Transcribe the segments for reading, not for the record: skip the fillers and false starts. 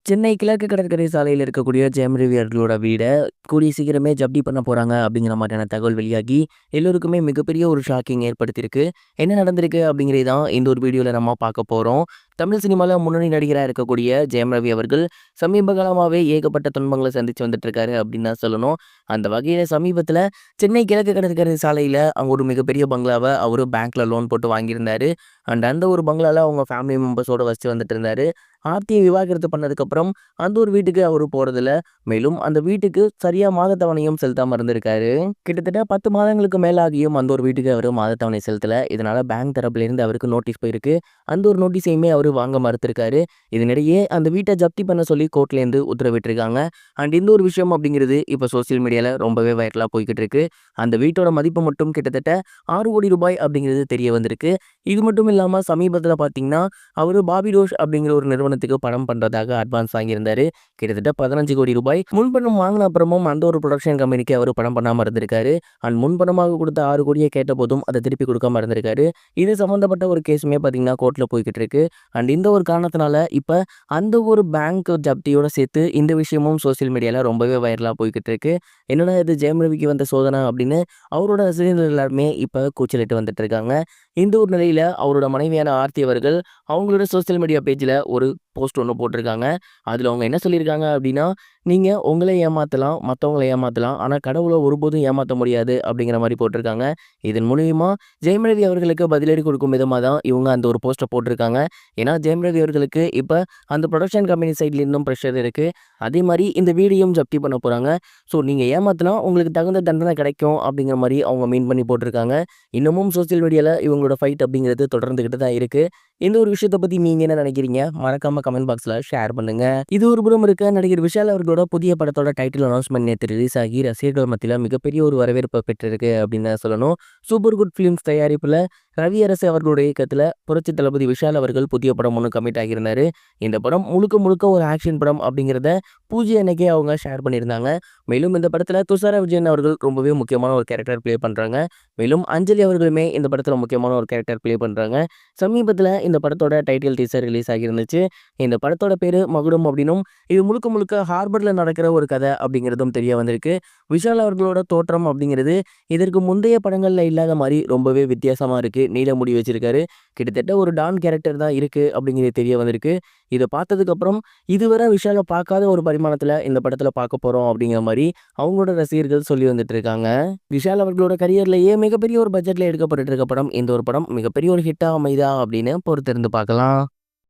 சென்னை கிழக்கு கடற்கரை சாலையில இருக்கக்கூடிய ஜெயம் ரவி அவர்களோட வீட கூடிய சீக்கிரமே ஜப்தி பண்ண போறாங்க அப்படிங்கிற மாதிரியான தகவல் வெளியாகி எல்லோருக்குமே மிகப்பெரிய ஒரு ஷாக்கிங் ஏற்படுத்தியிருக்கு. என்ன நடந்திருக்கு அப்படிங்கிறது தான் இந்த ஒரு வீடியோல நம்ம பார்க்க போறோம். தமிழ் சினிமால முன்னணி நடிகரா இருக்கக்கூடிய ஜெயம் ரவி அவர்கள் சமீப காலமாவே ஏகப்பட்ட துன்பங்களை சந்திச்சு வந்துட்டு இருக்காரு அப்படின்னு தான் சொல்லணும். அந்த வகையில சமீபத்துல சென்னை கிழக்கு கடற்கரை சாலையில அங்க ஒரு மிகப்பெரிய பங்களாவை அவரு பேங்க்ல லோன் போட்டு வாங்கியிருந்தாரு. அண்ட் அந்த ஒரு பங்களால அவங்க ஃபேமிலி மெம்பர்ஸோட வச்சு வந்துட்டு இருந்தாரு. ஆர்த்தியை விவாகரத்து பண்ணதுக்கப்புறம் அந்த ஒரு வீட்டுக்கு அவரு போறதில்ல. மேலும் அந்த வீட்டுக்கு சரியா மாதத் தவணையும் செலுத்தாம இருந்திருக்காரு. கிட்டத்தட்ட 10 மாதங்களுக்கு மேல ஆகியும் அந்த ஒரு வீட்டுக்கு அவரு மாதத் தவணை செலுத்தல. இதனால பேங்க் தரப்புலேருந்து அவருக்கு நோட்டீஸ் போயிருக்கு. அந்த ஒரு நோட்டீஸையுமே அவரு வாங்க மறுத்திருக்காரு. இதனிடையே அந்த வீட்ட ஜப்தி பண்ண சொல்லி கோர்ட்லேருந்து உத்தரவிட்டிருக்காங்க. அண்ட் இந்த ஒரு விஷயம் அப்படிங்கிறது இப்ப சோசியல் மீடியால ரொம்பவே வைரலா போய்க்கிட்டு இருக்கு. அந்த வீட்டோட மதிப்பு மட்டும் கிட்டத்தட்ட 6 கோடி ரூபாய் அப்படிங்கிறது தெரிய வந்திருக்கு. இது மட்டும் இல்லாம சமீபத்தில பார்த்தீங்கன்னா, அவரு பாபி ரோஷ் அப்படிங்கிற ஒரு நிறுவனத்துக்கு படம் பண்றதாக அட்வான்ஸ் வாங்கியிருந்தாரு. கிட்டத்தட்ட 15 கோடி ரூபாய். முன்பணம் வாங்கின அப்புறமும் அந்த ஒரு புரொடக்ஷன் கம்பெனிக்கு அவரு பணம் பண்ணாம இருந்திருக்காரு. அண்ட் முன்பணமாக கொடுத்த 6 கோடிய கேட்டபோதும் அதை திருப்பி கொடுக்காம இருந்திருக்காரு. இது சம்மந்தப்பட்ட ஒரு கேஸுமே பார்த்தீங்கன்னா கோர்ட்ல போய்க்கிட்டு இருக்கு. அண்ட் இந்த ஒரு காரணத்தினால இப்ப அந்த ஒரு பேங்க் ஜப்தியோட சேர்த்து இந்த விஷயமும் சோசியல் மீடியால ரொம்பவே வைரலா போய்க்கிட்டு இருக்கு. என்னடா இது ஜெயம் ரவிக்கு வந்த சோதனை அப்படின்னு அவரோட ரசிகர்கள் எல்லாருமே இப்ப கூச்சலிட்டு வந்துட்டு இருக்காங்க. இந்த ஒரு நிலையில அவரோட மனைவியான ஆர்த்தி அவர்கள் அவங்களோட சோசியல் மீடியா பேஜ்ல ஒரு போஸ்ட் ஒன்று போட்டிருக்காங்க. அதில் அவங்க என்ன சொல்லியிருக்காங்க அப்படின்னா, நீங்கள் உங்களை ஏமாற்றலாம், மற்றவங்களை ஏமாற்றலாம், ஆனால் கடவுளை ஒருபோதும் ஏமாற்ற முடியாது அப்படிங்கிற மாதிரி போட்டிருக்காங்க. இதன் மூலியமா ஜெயம் ரவி அவர்களுக்கு பதிலடி கொடுக்கும் விதமாக தான் இவங்க அந்த ஒரு போஸ்ட்டை போட்டிருக்காங்க. ஏன்னா ஜெயம் ரவி அவர்களுக்கு இப்போ அந்த ப்ரொடக்ஷன் கம்பெனி சைட்ல இருந்தும் ப்ரெஷர் இருக்குது. அதே மாதிரி இந்த வீடியோவும் ஜப்தி பண்ண போகிறாங்க. ஸோ நீங்கள் ஏமாற்றலாம், உங்களுக்கு தகுந்த தண்டனை கிடைக்கும் அப்படிங்கிற மாதிரி அவங்க மீன் பண்ணி போட்டிருக்காங்க. இன்னமும் சோசியல் மீடியாவில் இவங்களோட ஃபைட் அப்படிங்கிறது தொடர்ந்துக்கிட்டு தான் இருக்குது. இந்த ஒரு விஷயத்தை பற்றி நீங்கள் என்ன நினைக்கிறீங்க? மறக்காம கமெண்ட் பாக்ஸில் ஷேர் பண்ணுங்க. இது ஒரு புறம் இருக்க, நடிகர் விஷால் அவர்களோட புதிய படத்தோட டைட்டில் அனௌன்ஸ்மெண்ட் நேற்று ரிலீஸ் ஆகி ரசிகர்கள் மத்தியில் மிகப்பெரிய ஒரு வரவேற்பை பெற்றிருக்கு அப்படின்னு தான் சொல்லணும். சூப்பர் குட் ஃபிலிம்ஸ் தயாரிப்பில் ரவி அரசு அவர்களுடைய இயக்கத்தில் புரட்சி தளபதி விஷால் அவர்கள் புதிய படம் ஒன்று கமிட் ஆகியிருந்தாரு. இந்த படம் முழுக்க முழுக்க ஒரு ஆக்ஷன் படம் அப்படிங்கிறத பூஜை அன்னைக்கே அவங்க ஷேர் பண்ணியிருந்தாங்க. மேலும் இந்த படத்தில் துஷாரா விஜயன் அவர்கள் ரொம்பவே முக்கியமான ஒரு கேரக்டர் ப்ளே பண்ணுறாங்க. மேலும் அஞ்சலி அவர்களுமே இந்த படத்தில் முக்கியமான ஒரு கேரக்டர் ப்ளே பண்ணுறாங்க. சமீபத்தில் இந்த படத்தோட டைட்டில் டீசர் ரிலீஸ் ஆகியிருந்துச்சு. இந்த படத்தோட பேர் மகுடம் அப்படின்னும் இது முழுக்க முழுக்க ஹார்பர்ல நடக்கிற ஒரு கதை அப்படிங்கிறதும் தெரிய வந்திருக்கு. விஷால் அவர்களோட தோற்றம் அப்படிங்கிறது இதற்கு முந்தைய படங்கள்ல இல்லாத மாதிரி ரொம்பவே வித்தியாசமா இருக்கு. நீல முடி வச்சிருக்காரு. கிட்டத்தட்ட ஒரு டான் கேரக்டர் தான் இருக்கு அப்படிங்கிறது தெரிய வந்திருக்கு. இதை பார்த்ததுக்கு அப்புறம் இதுவரை விஷாலை பார்க்காத ஒரு பரிமாணத்துல இந்த படத்துல பார்க்க போறோம் அப்படிங்கிற மாதிரி அவங்களோட ரசிகர்கள் சொல்லி வந்துட்டு இருக்காங்க. விஷால் அவர்களோட கரியர்லயே மிகப்பெரிய ஒரு பட்ஜெட்ல எடுக்கப்பட்டு இருக்க படம் இந்த ஒரு படம் மிகப்பெரிய ஒரு ஹிட்டா அமைதா அப்படின்னு பொறுத்திருந்து பார்க்கலாம்.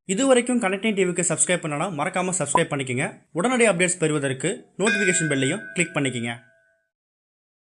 இது வரைக்கும் கனெக்டிங் டிவிக்கு சப்ஸ்கிரைப் பண்ணனா மறக்காமல் சப்ஸ்கிரைப் பண்ணிக்கங்க. உடனடி அப்டேட்ஸ் பெறுவதற்கு நோட்டிஃபிகேஷன் பெல்லையும் கிளிக் பண்ணிக்கங்க.